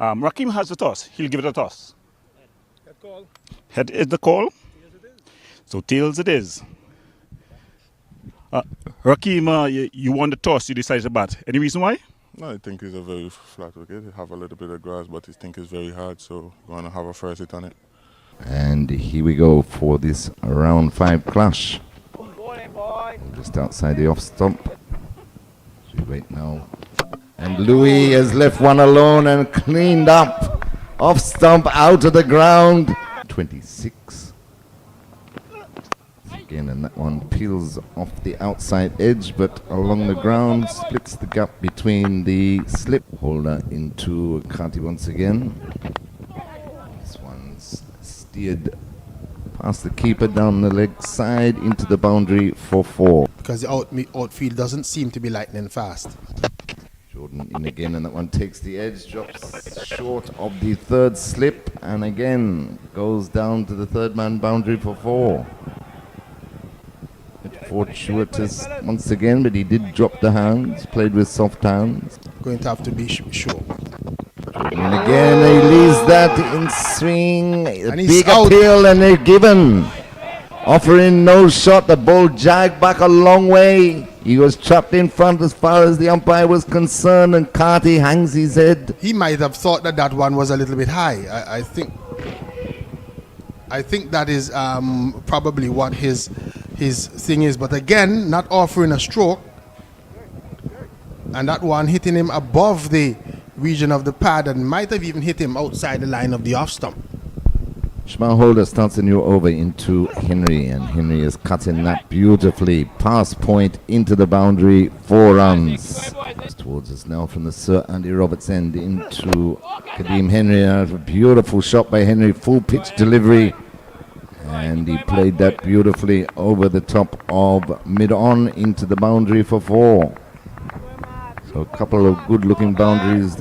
Rakim has the toss. He'll give it a toss. Head call. Head is the call. Tails it is. So tails it is. Rakim, you won the toss. You decided to bat. Any reason why? No, I think it's a very flat wicket. It have a little bit of grass, but I think it's very hard, so we're going to have a first hit on it. And here we go for this round 5 clash. Just outside the off stump. We wait now. And Louis has left one alone and cleaned up. Off stump, out of the ground. 26. Again, and that one peels off the outside edge, but along the ground, splits the gap between the slip. Holder into Carty once again. This one's steered past the keeper down the leg side into the boundary for 4. Because the outfield doesn't seem to be lightning fast. Jordan in again, and that one takes the edge, drops short of the 3rd slip, and again goes down to the 3rd man boundary for 4. Bit fortuitous once again, but he did drop the hands, played with soft hands. Going to have to be sure. And again, he leaves that in swing. A And he's big out. appeal, and they're given. Offering no shot, the ball jagged back a long way. He was trapped in front as far as the umpire was concerned, and Carty hangs his head. He might have thought that that one was a little bit high. I think that is probably what his thing is. But again, not offering a stroke. And that one hitting him above the region of the pad and might have even hit him outside the line of the off stump. Chemar Holder starts a new over into Henry, and Henry is cutting that beautifully. Pass point into the boundary, 4 runs. Towards us now from the Sir Andy Roberts end into Kadeem Henry. A beautiful shot by Henry, full pitch delivery. And he played that beautifully over the top of mid-on into the boundary for 4. So a couple of good looking boundaries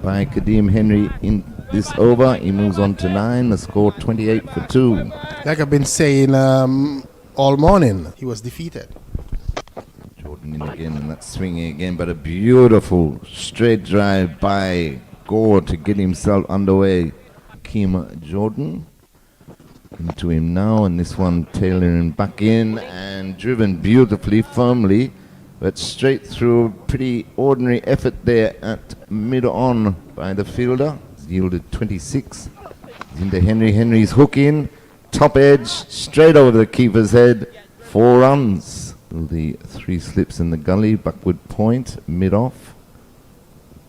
by Kadeem Henry in this over. He moves on to 9, the score 28 for 2. Like I've been saying all morning, he was defeated. Jordan in again, and that's swinging again, but a beautiful straight drive by Gore to get himself underway. Chemar Jordan into him now, and this one tailoring back in and driven beautifully, firmly, but straight through. Pretty ordinary effort there at mid-on by the fielder. Yielded 26. Into Henry. Henry's hook in. Top edge. Straight over the keeper's head. 4 runs. The 3 slips in the gully. Backward point. Mid-off.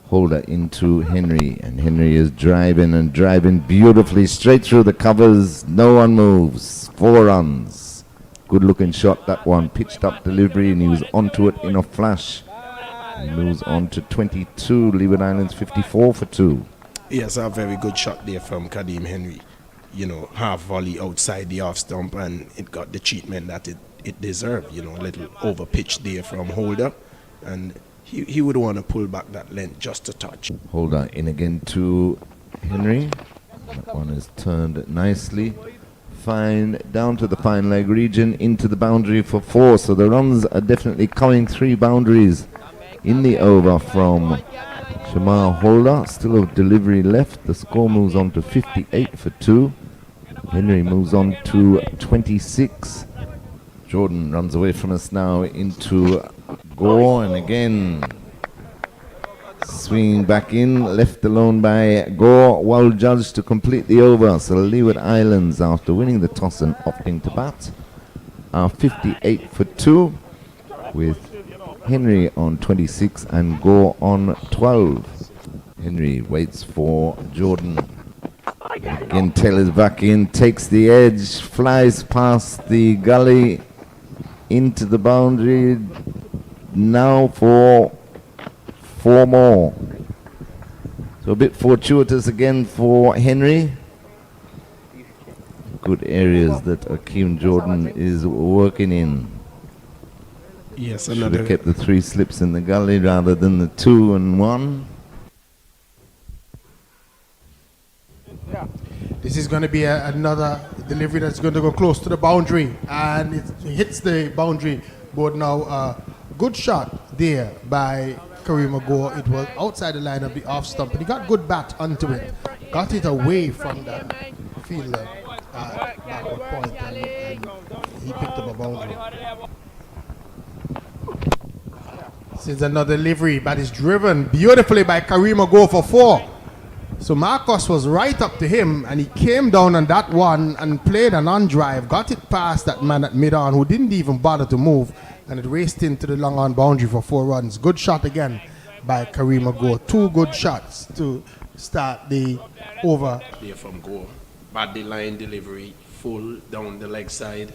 Holder into Henry. And Henry is driving and driving beautifully. Straight through the covers. No one moves. 4 runs. Good looking shot, that one. Pitched up delivery, and he was onto it in a flash. He moves on to 22. Leeward Islands 54 for 2. Yes, a very good shot there from Kadeem Henry. You know, half volley outside the off stump, and it got the treatment that it deserved. You know, a little over pitch there from Holder, and he would want to pull back that length just a touch. Holder in again to Henry. That one is turned nicely. Fine, down to the fine leg region, into the boundary for 4. So the runs are definitely coming. 3 boundaries in the over from Chemar Holder. Still a delivery left. The score moves on to 58 for 2. Henry moves on to 26. Jordan runs away from us now into Gore, and again swinging back in, left alone by Gore, well judged to complete the over. So Leeward Islands, after winning the toss and opting to bat, are 58 for 2 with Henry on 26 and Gore on 12. Henry waits for Jordan. Again, tailors back in, takes the edge, flies past the gully into the boundary. Now for 4 more. So a bit fortuitous again for Henry. Good areas that Akeem Jordan is working in. Yes, Should have kept the 3 slips in the gully rather than the 2 and 1. This is going to be another delivery that's going to go close to the boundary, and it hits the boundary board now. Good shot there by Kareem Gore. It was outside the line of the off stump, and he got good bat onto it. Got it away from that fielder backward point, and he picked up a boundary. This is another delivery, but is driven beautifully by Kareem Gore for 4. So Marcus was right up to him, and he came down on that one and played an on-drive, got it past that man at mid-on who didn't even bother to move, and it raced into the long-on boundary for 4 runs. Good shot again by Kareem Gore. 2 good shots to start the over. There from Gore. Bad line delivery, full down the leg side,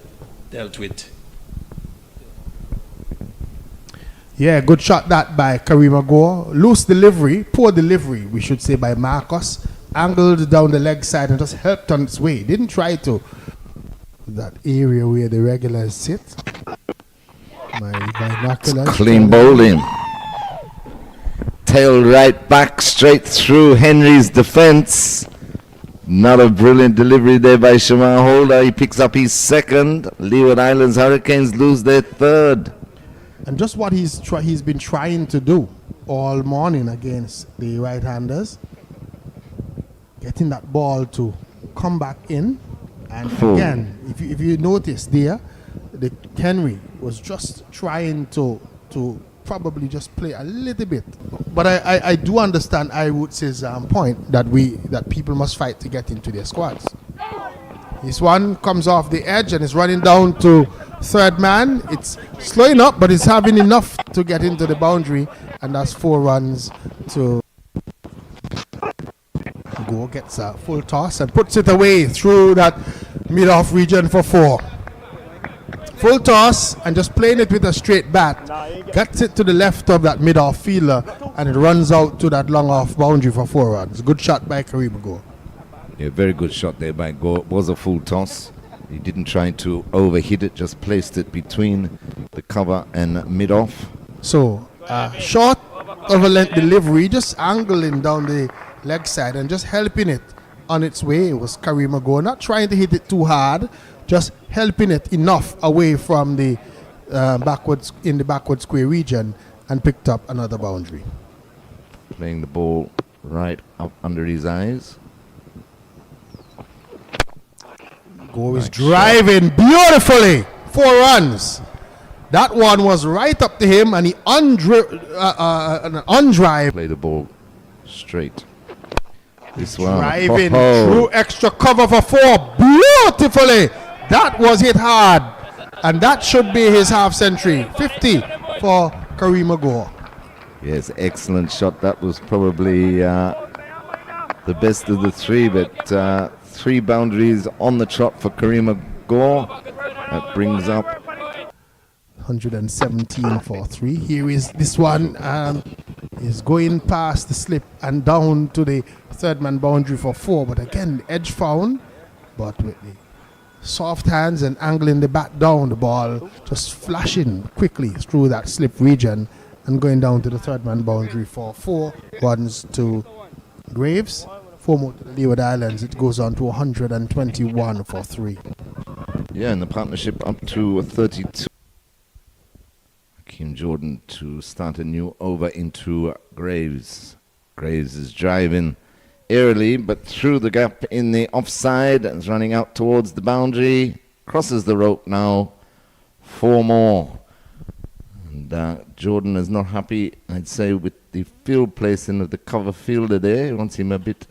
dealt with. Yeah, good shot that by Kareem Gore. Loose delivery, poor delivery, we should say, by Marcus. Angled down the leg side and just helped on its way. Didn't try to that area where the regulars sit. My binoculars. Clean bowling. Tail right back straight through Henry's defense. Not a brilliant delivery there by Chemar Holder. He picks up his second. Leeward Islands Hurricanes lose their third. And just what he's been trying to do all morning against the right-handers. Getting that ball to come back in. And again, if you notice there, the Henry was just trying to probably just play a little bit. But I do understand Iwood's point that people must fight to get into their squads. This one comes off the edge and is running down to third man. It's slowing up, but it's having enough to get into the boundary, and that's 4 runs to Go. Gets a full toss and puts it away through that mid-off region for 4. Full toss and just playing it with a straight bat. Gets it to the left of that mid-off fielder, and it runs out to that long-off boundary for 4 runs. Good shot by Kareem Gore. Yeah, very good shot there by Gore. It was a full toss. He didn't try to overhit it, just placed it between the cover and mid-off. So, short of a length delivery, just angling down the leg side and just helping it on its way. It was Kareem Gore, not trying to hit it too hard, just helping it enough away from the backward square region, and picked up another boundary. Playing the ball right up under his eyes. Gore is driving beautifully. 4 runs. That one was right up to him, and he undrive. Play the ball straight. This one Driving through extra cover for 4 beautifully. That was hit hard, and that should be his half century. 50 for Kareem Gore. Yes, excellent shot. That was probably the best of the 3, but 3 boundaries on the trot for Kareem Gore. That brings up 117 for 3. Here is this one. Is going past the slip and down to the third man boundary for 4. But again, edge found, but with the soft hands and angling the bat down, the ball just flashing quickly through that slip region and going down to the third man boundary for 4 runs to Greaves. 4 more to the Leeward Islands. It goes on to 121 for 3. Yeah, and the partnership up to 32. Kim Jordan to start a new over into Greaves. Greaves is driving airily, but through the gap in the offside and is running out towards the boundary. Crosses the rope now. 4 more. And Jordan is not happy, I'd say, with the field placing of the cover fielder there. He wants him a bit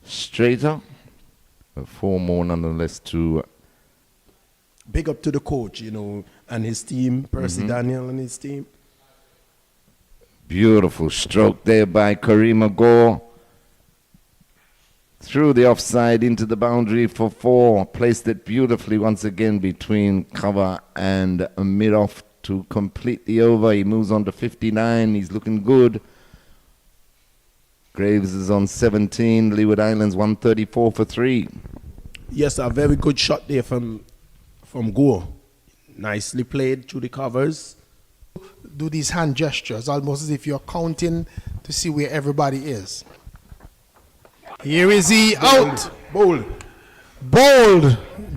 straighter. But 4 more nonetheless to... Big up to the coach, and his team, Percy Daniel and his team. Beautiful stroke there by Kareem Gore. Through the offside into the boundary for 4. Placed it beautifully once again between cover and mid-off to complete the over. He moves on to 59. He's looking good. Greaves is on 17. Leeward Islands 134 for 3. Yes, a very good shot there from Gore. Nicely played through the covers. Do these hand gestures almost as if you're counting to see where everybody is. Here is he out. Bold.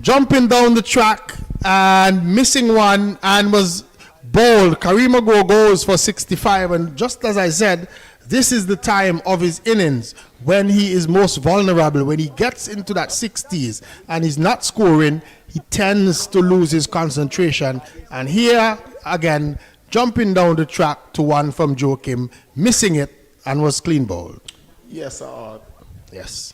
Jumping down the track and missing one, and was bold. Karima Gore goes for 65, and just as I said, this is the time of his innings when he is most vulnerable. When he gets into that 60s and he's not scoring, he tends to lose his concentration. And here, again, jumping down the track to one from Joachim, missing it, and was clean bowled. Yes, Yes.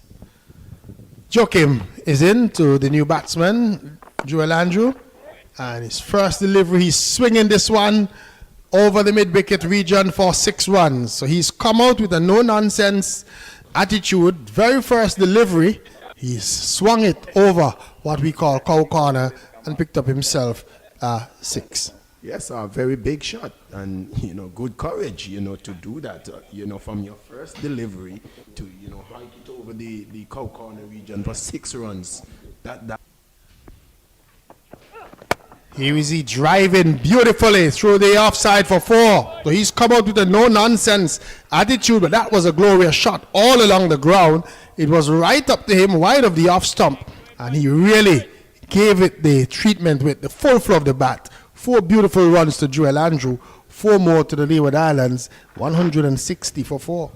Joachim is in to the new batsman, Jewel Andrew. And his first delivery, he's swinging this one over the mid-wicket region for 6 runs. So he's come out with a no-nonsense attitude. Very first delivery, he's swung it over what we call cow corner and picked up himself 6. Yes, a very big shot, and good courage, to do that, from your first delivery to, hike it over the cow corner region for 6 runs. That. Here is he driving beautifully through the offside for 4. So he's come out with a no-nonsense attitude, but that was a glorious shot all along the ground. It was right up to him, wide of the off stump, and he really gave it the treatment with the full flow of the bat. 4 beautiful runs to Jewel Andrew, 4 more to the Leeward Islands, 160 for 4.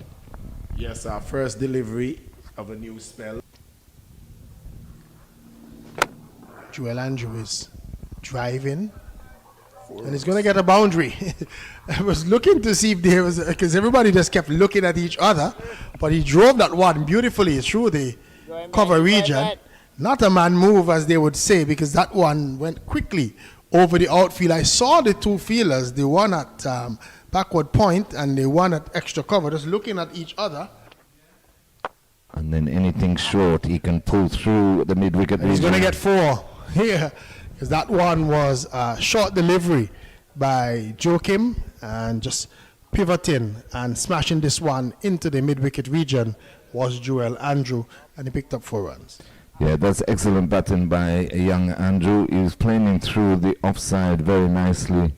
Yes, our first delivery of a new spell. Jewel Andrew is driving, and he's going to get a boundary. I was looking to see if there was, because everybody just kept looking at each other, but he drove that one beautifully through the cover region. Not a man move, as they would say, because that one went quickly over the outfield. I saw the 2 fielders, the one at backward point and the one at extra cover, just looking at each other. And then anything short, he can pull through the mid-wicket region. He's going to get 4 here, because that one was a short delivery by Joachim, and just pivoting and smashing this one into the mid-wicket region was Jewel Andrew, and he picked up 4 runs. Yeah, that's excellent batting by young Andrew. He was playing him through the offside very nicely.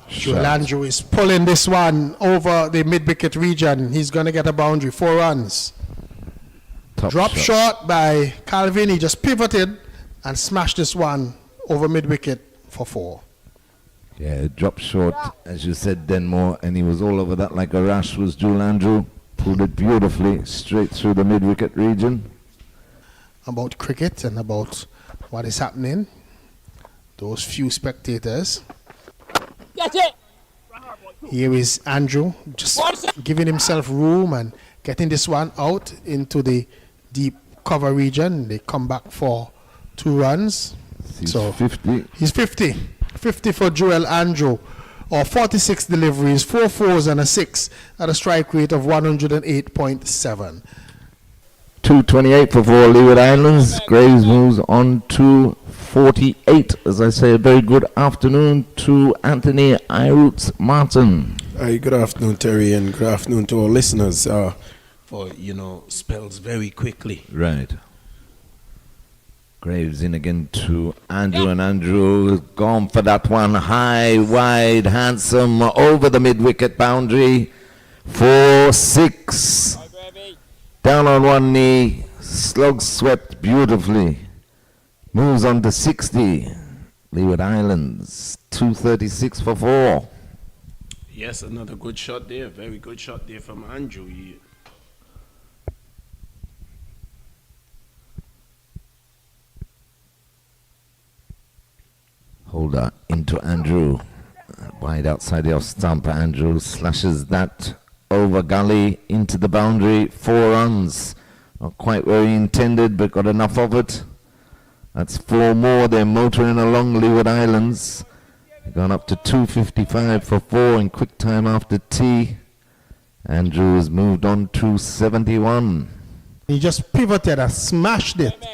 Jewel Andrew is pulling this one over the mid-wicket region. He's going to get a boundary, 4 runs. Drop shot by Calvin. He just pivoted and smashed this one over mid-wicket for 4. Yeah, drop short, as you said, Denmore, and he was all over that like a rash, was Jewel Andrew. Pulled it beautifully straight through the mid-wicket region. About cricket and about what is happening, those few spectators. Get it! Here is Andrew just giving himself room and getting this one out into the deep cover region. They come back for 2 runs. He's so 50. He's 50. 50 for Jewel Andrew. Or 46 deliveries, 4 fours and a 6 at a strike rate of 108.7. 228 for 4 Leeward Islands. Graves moves on to 48. As I say, a very good afternoon to Anthony Iroots Martin. Hi, good afternoon, Terry, and good afternoon to our listeners. For spells very quickly. Right. Graves in again to Andrew, and Andrew has gone for that one. High, wide, handsome, over the mid-wicket boundary. 4-6. Down on one knee, slug swept beautifully. Moves on to 60. Leeward Islands, 236 for 4. Yes, another good shot there. Very good shot there from Andrew. Holder into Andrew. Wide outside the off stump. Andrew slashes that over gully into the boundary. 4 runs. Not quite where he intended, but got enough of it. That's 4 more. They're motoring along Leeward Islands. They've gone up to 255 for 4 in quick time after tea. Andrew has moved on to 71. He just pivoted and smashed it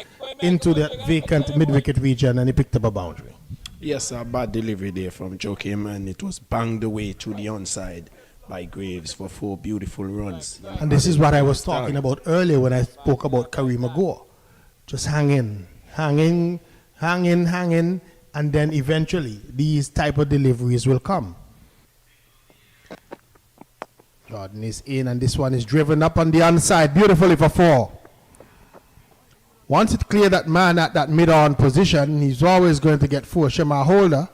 into the vacant mid-wicket region, and he picked up a boundary. Yes, a bad delivery there from Joachim, and it was banged away to the onside by Graves for 4 beautiful runs. And this is what I was talking about earlier when I spoke about Karima Gore. Just hanging, and then eventually these type of deliveries will come. Jordan is in, and this one is driven up on the onside beautifully for 4. Once it cleared that man at that mid-on position, he's always going to get 4. Chemar Holder,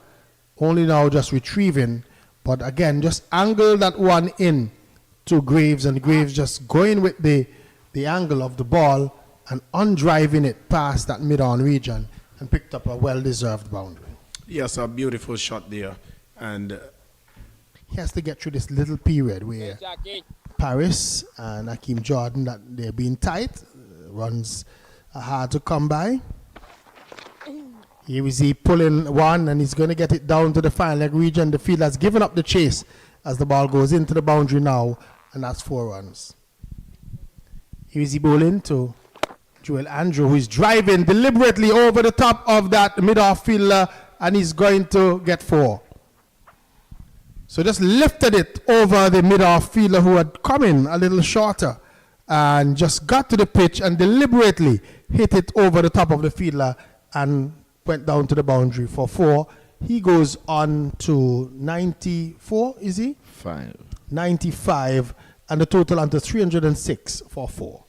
only now just retrieving. But again, just angle that one in to Greaves, and Greaves just going with the angle of the ball and undriving it past that mid-on region and picked up a well-deserved boundary. Yes, a beautiful shot there. And He has to get through this little period where Paris and Hakeem Jordan, that they're being tight, runs are hard to come by. Here is he pulling one, and he's going to get it down to the final leg region. The field has given up the chase as the ball goes into the boundary now, and that's 4 runs. Here is he bowling to Jewel Andrew, who is driving deliberately over the top of that mid-off fielder, and he's going to get 4. So just lifted it over the mid-off fielder who had come in a little shorter and just got to the pitch and deliberately hit it over the top of the fielder and went down to the boundary for 4. He goes on to 94, is he? 5. 95, and the total onto 306 for 4.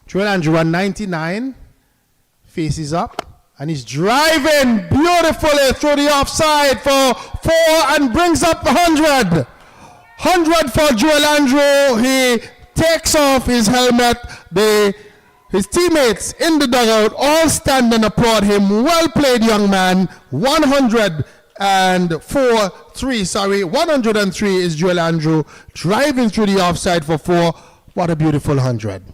Jewel Andrew on 99, faces up, and he's driving beautifully through the offside for 4 and brings up the 100. 100 for Jewel Andrew. He takes off his helmet. His teammates in the dugout all stand and applaud him. Well played, young man. 103 is Jewel Andrew driving through the offside for 4. What a beautiful 100.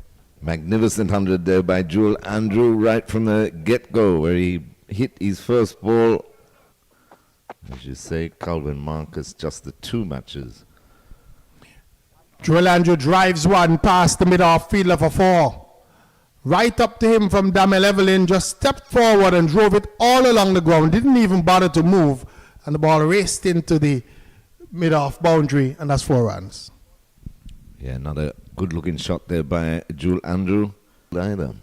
Magnificent 100 there by Jewel Andrew right from the get-go, where he hit his first ball. As you say, Calvin Marcus, just the 2 matches. Jewel Andrew drives one past the mid-off fielder for 4. Right up to him from Damel Evelyn, just stepped forward and drove it all along the ground. Didn't even bother to move, and the ball raced into the mid-off boundary, and that's 4 runs. Yeah, another good-looking shot there by Jewel Andrew. Either.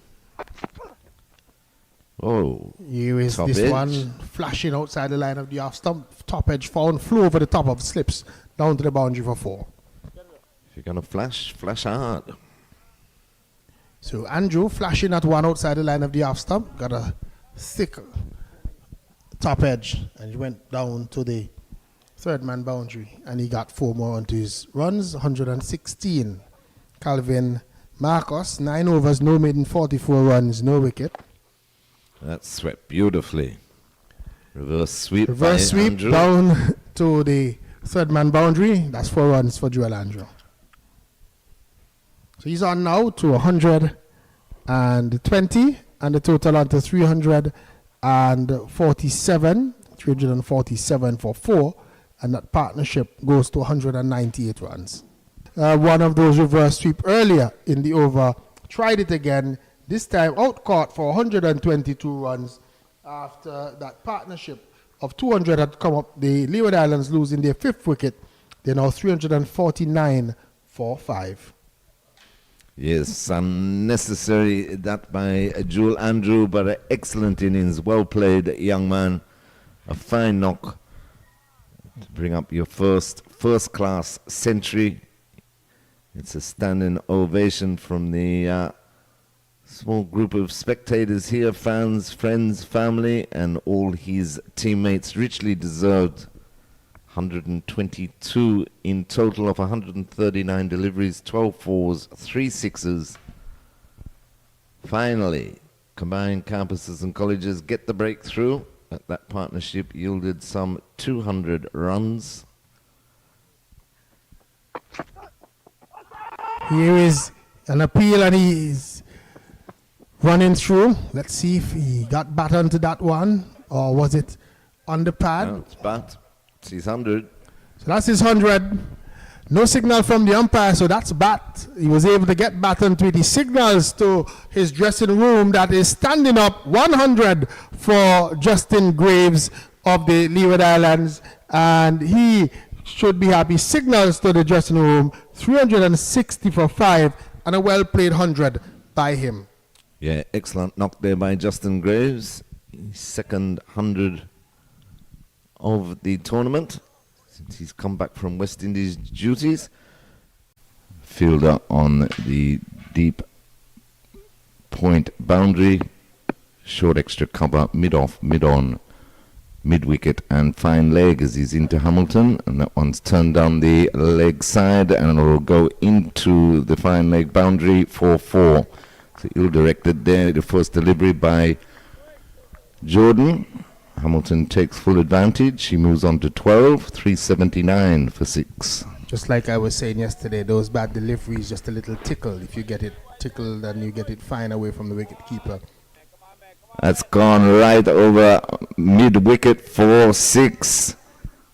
Oh, Here is top this edge. one flashing outside the line of the off stump. Top edge found, flew over the top of slips down to the boundary for 4. If you're going to flash hard. So Andrew flashing at one outside the line of the off stump, got a thick top edge, and he went down to the 3rd man boundary, and he got 4 more onto his runs. 116. Calvin Marcos, 9 overs, no maiden, 44 runs, no wicket. That's swept beautifully. Reverse sweep. Reverse by sweep Andrew. down to the 3rd man boundary. That's 4 runs for Jewel Andrew. So he's on now to 120, and the total on to 347 for 4, and that partnership goes to 198 runs. One of those reverse sweep earlier in the over, tried it again, this time out caught for 122 runs after that partnership of 200 had come up. The Leeward Islands losing their 5th wicket. They're now 349 for 5. Yes, unnecessary that by Jewel Andrew, but an excellent innings. Well played, young man. A fine knock to bring up your first-class century. It's a standing ovation from the small group of spectators here, fans, friends, family, and all his teammates. Richly deserved. 122 in total of 139 deliveries, 12 fours, 3 sixes. Finally, combined campuses and colleges get the breakthrough. That partnership yielded some 200 runs. Here is an appeal, and he's running through. Let's see if he got bat onto that one, or was it on the pad? No, it's bat. It's his 100. So that's his 100. No signal from the umpire, so that's bat. He was able to get bat onto it. He signals to his dressing room that is standing up. 100 for Justin Greaves of the Leeward Islands, and he should be happy. Signals to the dressing room. 360 for 5, and a well-played 100 by him. Yeah, excellent knock there by Justin Greaves. His 2nd 100 of the tournament since he's come back from West Indies duties. Fielder on the deep point boundary. Short extra cover, mid-off, mid-on, mid-wicket and fine leg as he's into Hamilton, and that one's turned down the leg side and it will go into the fine leg boundary for 4. So ill-directed there, the first delivery by Jordan. Hamilton takes full advantage. He moves on to 12, 379 for 6. Just like I was saying yesterday, those bad deliveries, just a little tickle. If you get it tickled and you get it fine away from the wicket keeper. That's gone right over mid-wicket for 6.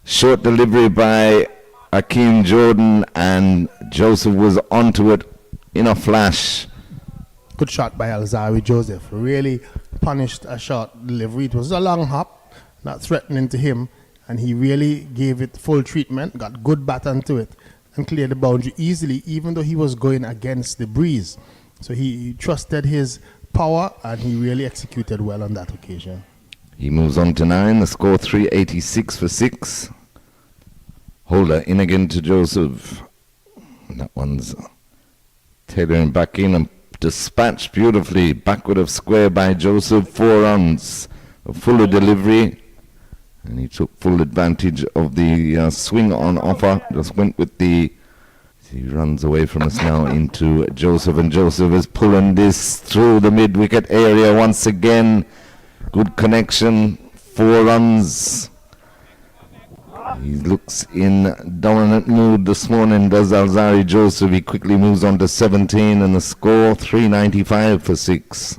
Short delivery by Akeem Jordan, and Joseph was onto it in a flash. Good shot by Alzari Joseph. Really punished a short delivery. It was a long hop, not threatening to him, and he really gave it full treatment, got good bat onto it, and cleared the boundary easily, even though he was going against the breeze. So he trusted his power, and he really executed well on that occasion. He moves on to 9, the score 386 for 6. Holder in again to Joseph. That one's tailoring back in and dispatched beautifully. Backward of square by Joseph, 4 runs. A fuller delivery, and he took full advantage of the swing on offer. Just went with the... He runs away from us now into Joseph, and Joseph is pulling this through the mid-wicket area once again. Good connection, 4 runs. He looks in dominant mood this morning, does Alzari Joseph. He quickly moves on to 17, and the score 395 for 6.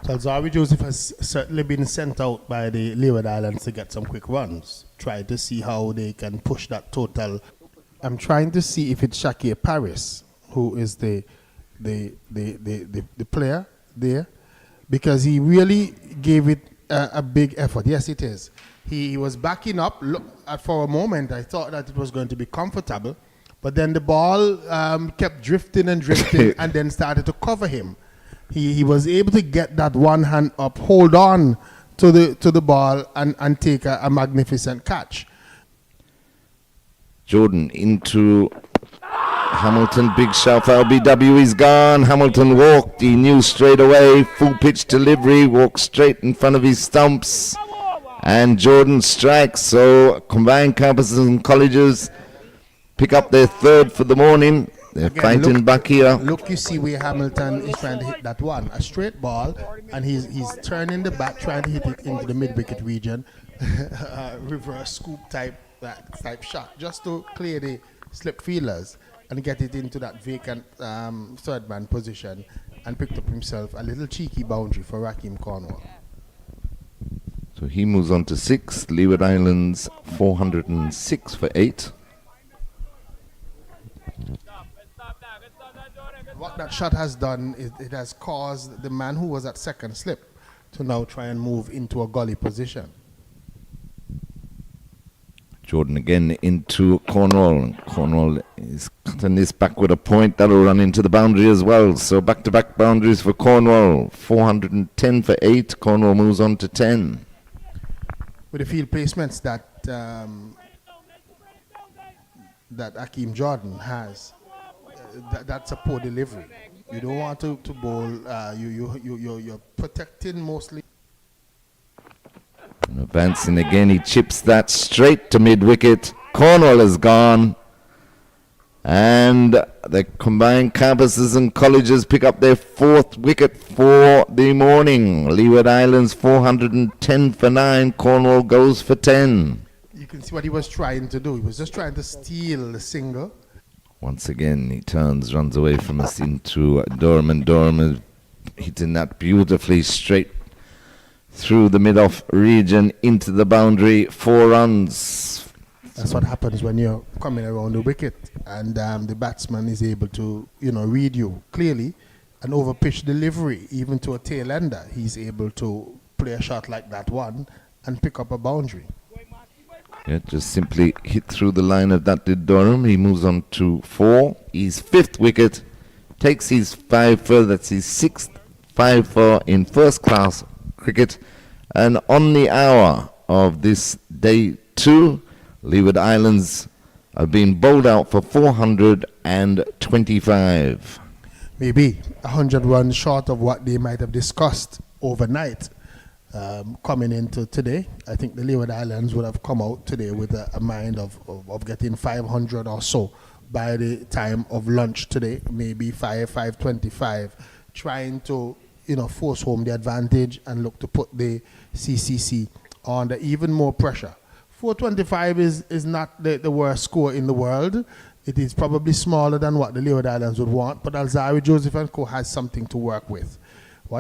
So Alzari Joseph has certainly been sent out by the Leeward Islands to get some quick runs. Try to see how they can push that total. I'm trying to see if it's Shakir Paris who is the player there, because he really gave it a big effort. Yes, it is. He was backing up. For a moment, I thought that it was going to be comfortable, but then the ball kept drifting and drifting and then started to cover him. He was able to get that one hand up, hold on to the ball and take a magnificent catch. Jordan into Hamilton, big shot for LBW, he's gone. Hamilton walked, he knew straight away, full pitch delivery, walked straight in front of his stumps, and Jordan strikes. So combined campuses and colleges pick up their 3rd for the morning. They're fighting back here. Look, you see where Hamilton is trying to hit that one, a straight ball, and he's turning the bat, trying to hit it into the mid-wicket region, reverse scoop type shot, just to clear the slip fielders and get it into that vacant third man position, and picked up himself a little cheeky boundary for Rakeem Cornwall. So he moves on to 6. Leeward Islands 406 for 8. What that shot has done is it has caused the man who was at second slip to now try and move into a gully position. Jordan again into Cornwall. Cornwall is cutting this back with a point. That'll run into the boundary as well. So back-to-back boundaries for Cornwall. 410 for 8. Cornwall moves on to 10. With the field placements that Akeem Jordan has, that's a poor delivery. You don't want to bowl. You're protecting mostly. And advancing again, he chips that straight to mid-wicket. Cornwall is gone. And the combined campuses and colleges pick up their 4th wicket for the morning. Leeward Islands 410 for 9. Cornwall goes for 10. You can see what he was trying to do. He was just trying to steal the single. Once again, he turns, runs away from us into Durham, and Durham is hitting that beautifully straight through the mid-off region into the boundary. 4 runs. That's what happens when you're coming around the wicket and the batsman is able to, read you clearly, and over pitch delivery, even to a tail ender, he's able to play a shot like that one and pick up a boundary. Yeah, just simply hit through the line of that did Durham. He moves on to 4. His 5th wicket, takes his 5 further. That's his 6th 5-4 in first class cricket. And on the hour of this day 2, Leeward Islands have been bowled out for 425. maybe 100 runs short of what they might have discussed overnight. Coming into today, I think the Leeward Islands would have come out today with a mind of getting 500 or so by the time of lunch today, maybe 5:25, trying to force home the advantage and look to put the CCC under even more pressure. 425 is not the worst score in the world. It is probably smaller than what the Leeward Islands would want, but Alzari, Joseph and Co has something to work with.